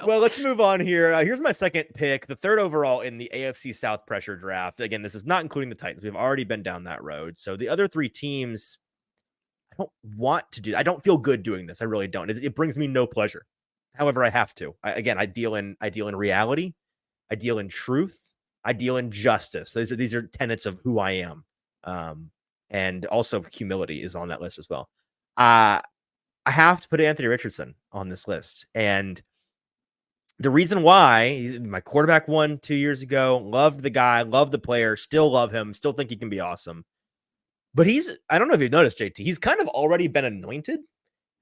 though. Well, let's move on here. Here's my second pick, the third overall in the AFC South pressure draft. Again, this is not including the Titans. We've already been down that road. So the other three teams, I don't want to do. I don't feel good doing this. I really don't. It brings me no pleasure. However, I have to. I deal in reality. I deal in truth. I deal in justice. These are tenets of who I am. And also humility is on that list as well. I have to put Anthony Richardson on this list. And the reason why, my quarterback won 2 years ago, loved the guy, loved the player, still love him, still think he can be awesome. But I don't know if you've noticed, JT, he's kind of already been anointed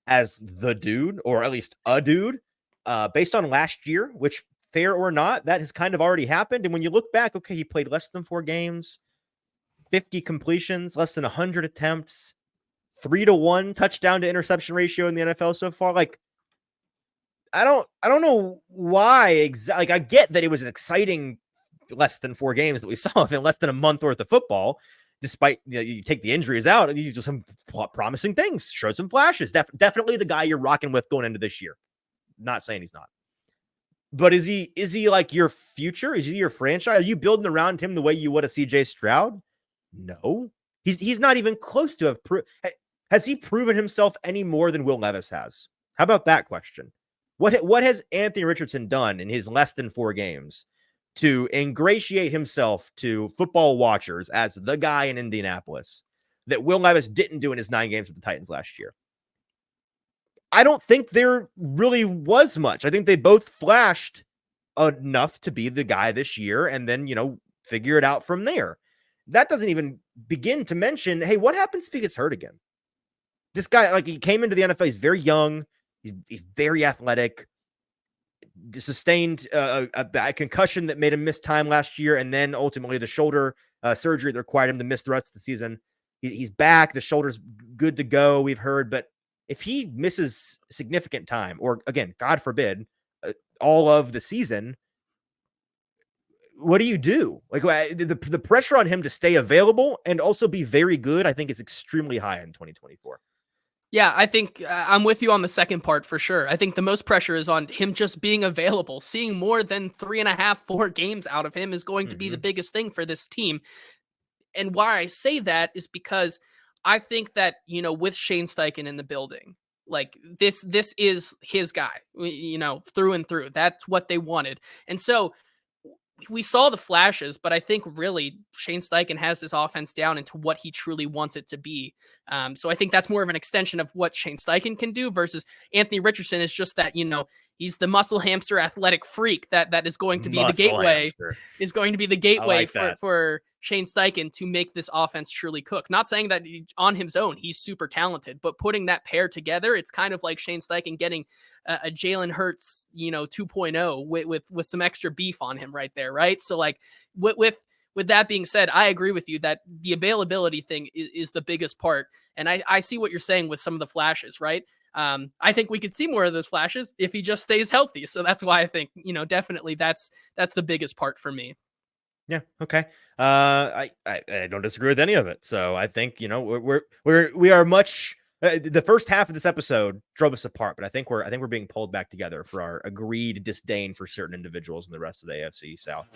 as the dude, or at least a dude, based on last year, which, fair or not, that has kind of already happened. And when you look back, okay, he played less than 4 games, 50 completions, less than 100 attempts, 3-to-1 touchdown to interception ratio in the NFL so far. Like, I don't know why exactly. Like, I get that it was an exciting less than 4 games that we saw in less than a month worth of football. Despite, you take the injuries out, and you do some promising things, showed some flashes. Definitely the guy you're rocking with going into this year. Not saying he's not, but is he like your future? Is he your franchise? Are you building around him the way you would a CJ Stroud? No, he's not even close to have. Has he proven himself any more than Will Levis has? How about that question? What has Anthony Richardson done in his less than 4 games to ingratiate himself to football watchers as the guy in Indianapolis that Will Levis didn't do in his 9 games with the Titans last year? I don't think there really was much. I think they both flashed enough to be the guy this year and then, figure it out from there. That doesn't even begin to mention, hey, what happens if he gets hurt again? This guy, like, he came into the NFL, he's very young, he's very athletic, sustained a bad concussion that made him miss time last year, and then ultimately the shoulder surgery that required him to miss the rest of the season. He's back, the shoulder's good to go, we've heard, but if he misses significant time, or again, God forbid, all of the season, what do you do? Like, the pressure on him to stay available and also be very good, I think, is extremely high in 2024. Yeah, I think I'm with you on the second part for sure. I think the most pressure is on him just being available. Seeing more than 3.5, 4 games out of him is going to be the biggest thing for this team. And why I say that is because I think that, with Shane Steichen in the building, like this is his guy, through and through. That's what they wanted. And so we saw the flashes, but I think really Shane Steichen has this offense down into what he truly wants it to be. So I think that's more of an extension of what Shane Steichen can do versus Anthony Richardson is just that, he's the muscle hamster athletic freak that is going to be the gateway, for Shane Steichen to make this offense truly cook. Not saying that on his own, he's super talented, but putting that pair together, it's kind of like Shane Steichen getting a Jalen Hurts, 2.0 with some extra beef on him right there. Right. So like with that being said, I agree with you that the availability thing is the biggest part. And I see what you're saying with some of the flashes, right? I think we could see more of those flashes if he just stays healthy. So that's why I think, definitely that's the biggest part for me. Yeah. Okay. I don't disagree with any of it. So I think, we are much, the first half of this episode drove us apart, but I think we're being pulled back together for our agreed disdain for certain individuals in the rest of the AFC South.